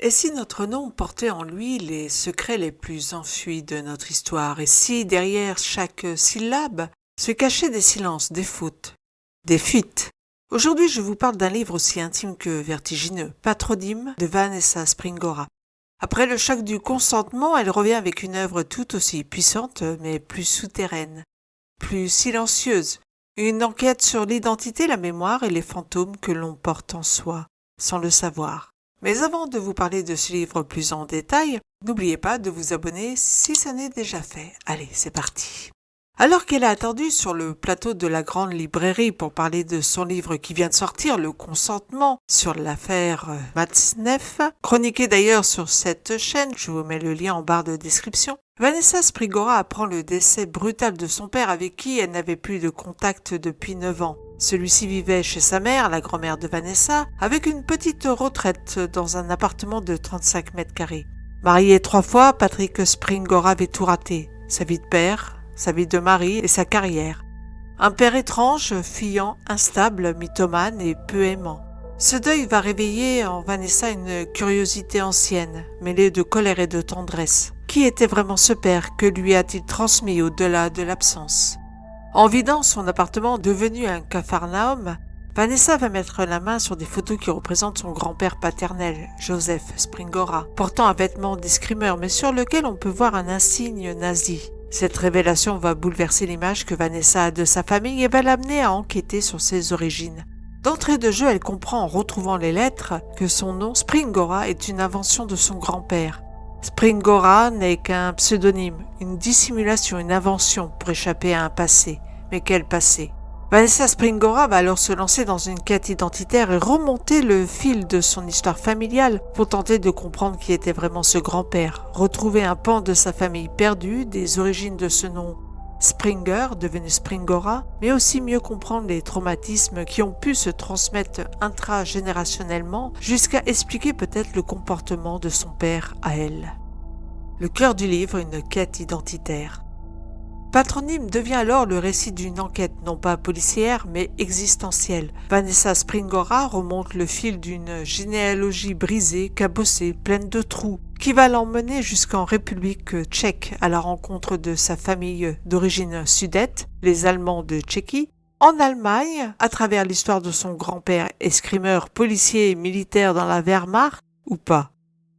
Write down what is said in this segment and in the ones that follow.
Et si notre nom portait en lui les secrets les plus enfuis de notre histoire, et si derrière chaque syllabe se cachaient des silences, des fautes, des fuites? Aujourd'hui, je vous parle d'un livre aussi intime que vertigineux, Patronyme de Vanessa Springora. Après le choc du consentement, elle revient avec une œuvre tout aussi puissante, mais plus souterraine, plus silencieuse, une enquête sur l'identité, la mémoire et les fantômes que l'on porte en soi, sans le savoir. Mais avant de vous parler de ce livre plus en détail, n'oubliez pas de vous abonner si ça n'est déjà fait. Allez, c'est parti. Alors qu'elle a attendu sur le plateau de la grande librairie pour parler de son livre qui vient de sortir, Le Consentement, sur l'affaire Matzneff, chroniqué d'ailleurs sur cette chaîne, je vous mets le lien en barre de description, Vanessa Springora apprend le décès brutal de son père avec qui elle n'avait plus de contact depuis 9 ans. Celui-ci vivait chez sa mère, la grand-mère de Vanessa, avec une petite retraite dans un appartement de 35 mètres carrés. Marié 3 fois, Patrick Springora avait tout raté. Sa vie de père, sa vie de mari et sa carrière. Un père étrange, fuyant, instable, mythomane et peu aimant. Ce deuil va réveiller en Vanessa une curiosité ancienne, mêlée de colère et de tendresse. Qui était vraiment ce père? Que lui a-t-il transmis au-delà de l'absence? En vidant son appartement devenu un capharnaüm, Vanessa va mettre la main sur des photos qui représentent son grand-père paternel, Joseph Springora, portant un vêtement d'escrimeur mais sur lequel on peut voir un insigne nazi. Cette révélation va bouleverser l'image que Vanessa a de sa famille et va l'amener à enquêter sur ses origines. D'entrée de jeu, elle comprend en retrouvant les lettres que son nom, Springora, est une invention de son grand-père. Springora n'est qu'un pseudonyme, une dissimulation, une invention pour échapper à un passé. Mais quel passé? Vanessa Springora va alors se lancer dans une quête identitaire et remonter le fil de son histoire familiale pour tenter de comprendre qui était vraiment ce grand-père, retrouver un pan de sa famille perdue, des origines de ce nom Springer, devenu Springora, mais aussi mieux comprendre les traumatismes qui ont pu se transmettre intragénérationnellement jusqu'à expliquer peut-être le comportement de son père à elle. Le cœur du livre, une quête identitaire. Patronyme devient alors le récit d'une enquête non pas policière mais existentielle. Vanessa Springora remonte le fil d'une généalogie brisée, cabossée, pleine de trous, qui va l'emmener jusqu'en République tchèque à la rencontre de sa famille d'origine sudète, les Allemands de Tchéquie, en Allemagne, à travers l'histoire de son grand-père escrimeur, policier et militaire dans la Wehrmacht, ou pas.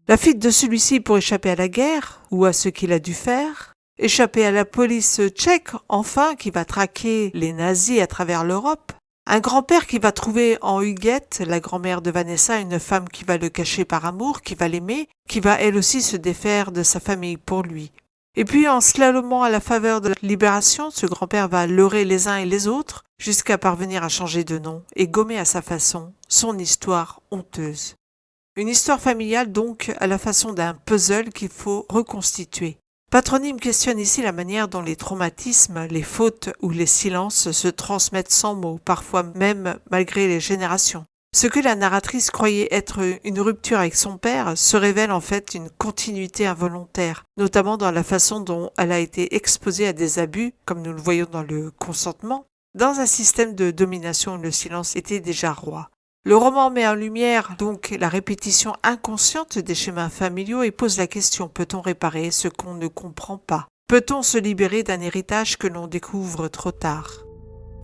La fuite de celui-ci pour échapper à la guerre, ou à ce qu'il a dû faire. Échapper à la police tchèque, enfin, qui va traquer les nazis à travers l'Europe. Un grand-père qui va trouver en Huguette, la grand-mère de Vanessa, une femme qui va le cacher par amour, qui va l'aimer, qui va elle aussi se défaire de sa famille pour lui. Et puis, en slalomant à la faveur de la libération, ce grand-père va leurrer les uns et les autres, jusqu'à parvenir à changer de nom et gommer à sa façon son histoire honteuse. Une histoire familiale donc à la façon d'un puzzle qu'il faut reconstituer. Patronyme questionne ici la manière dont les traumatismes, les fautes ou les silences se transmettent sans mots, parfois même malgré les générations. Ce que la narratrice croyait être une rupture avec son père se révèle en fait une continuité involontaire, notamment dans la façon dont elle a été exposée à des abus, comme nous le voyons dans le consentement, dans un système de domination où le silence était déjà roi. Le roman met en lumière donc la répétition inconsciente des schémas familiaux et pose la question: peut-on réparer ce qu'on ne comprend pas? Peut-on se libérer d'un héritage que l'on découvre trop tard?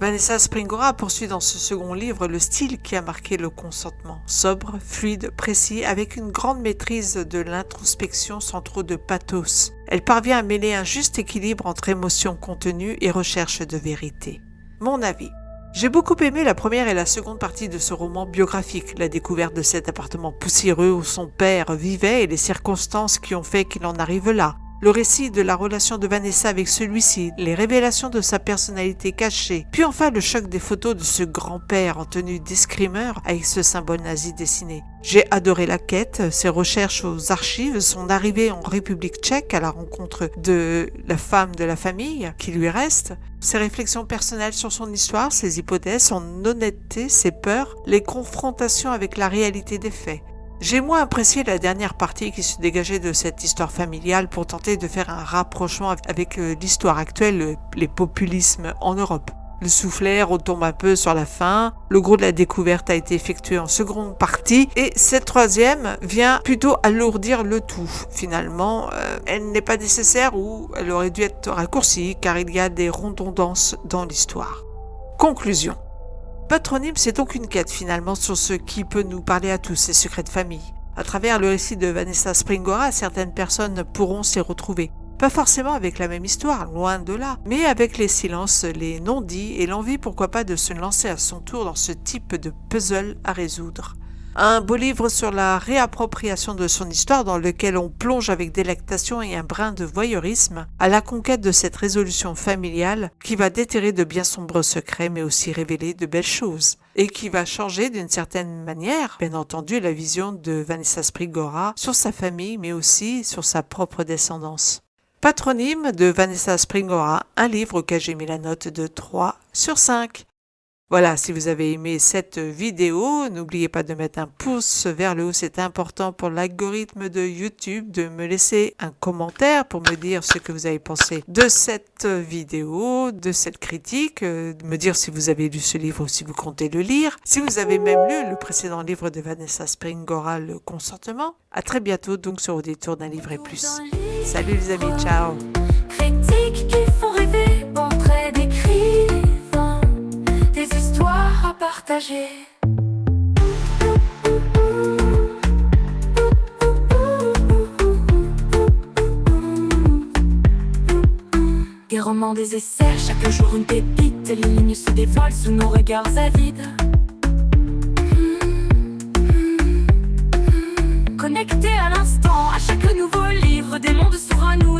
Vanessa Springora poursuit dans ce second livre le style qui a marqué Le Consentement, sobre, fluide, précis, avec une grande maîtrise de l'introspection sans trop de pathos. Elle parvient à mêler un juste équilibre entre émotion contenue et recherche de vérité. Mon avis. J'ai beaucoup aimé la première et la seconde partie de ce roman biographique, la découverte de cet appartement poussiéreux où son père vivait et les circonstances qui ont fait qu'il en arrive là. Le récit de la relation de Vanessa avec celui-ci, les révélations de sa personnalité cachée, puis enfin le choc des photos de ce grand-père en tenue d'escrimeur avec ce symbole nazi dessiné. J'ai adoré la quête, ses recherches aux archives, son arrivée en République tchèque à la rencontre de la femme de la famille qui lui reste, ses réflexions personnelles sur son histoire, ses hypothèses, son honnêteté, ses peurs, les confrontations avec la réalité des faits. J'ai moins apprécié la dernière partie qui se dégageait de cette histoire familiale pour tenter de faire un rapprochement avec l'histoire actuelle, les populismes en Europe. Le soufflet retombe un peu sur la fin. Le gros de la découverte a été effectué en seconde partie et cette troisième vient plutôt alourdir le tout. Finalement, elle n'est pas nécessaire ou elle aurait dû être raccourcie car il y a des redondances dans l'histoire. Conclusion. Patronyme, c'est donc une quête finalement sur ce qui peut nous parler à tous, ces secrets de famille. À travers le récit de Vanessa Springora, certaines personnes pourront s'y retrouver. Pas forcément avec la même histoire, loin de là, mais avec les silences, les non-dits et l'envie pourquoi pas de se lancer à son tour dans ce type de puzzle à résoudre. Un beau livre sur la réappropriation de son histoire dans lequel on plonge avec délectation et un brin de voyeurisme à la conquête de cette résolution familiale qui va déterrer de bien sombres secrets mais aussi révéler de belles choses et qui va changer d'une certaine manière, bien entendu, la vision de Vanessa Springora sur sa famille mais aussi sur sa propre descendance. Patronyme de Vanessa Springora, un livre auquel j'ai mis la note de 3/5. Voilà, si vous avez aimé cette vidéo, n'oubliez pas de mettre un pouce vers le haut, c'est important pour l'algorithme de YouTube, de me laisser un commentaire pour me dire ce que vous avez pensé de cette vidéo, de cette critique, de me dire si vous avez lu ce livre ou si vous comptez le lire, si vous avez même lu le précédent livre de Vanessa Springora, Le Consentement. À très bientôt donc sur Au détour d'un livre et plus. Salut les amis, ciao. Critiques qui font rêver, portraits d'écrivains, des histoires à partager. Des romans, des essais, chaque jour une pépite, les lignes se dévoilent sous nos regards avides. Connecté à l'instant, à chaque nouveau livre, des mondes s'ouvrent à nous.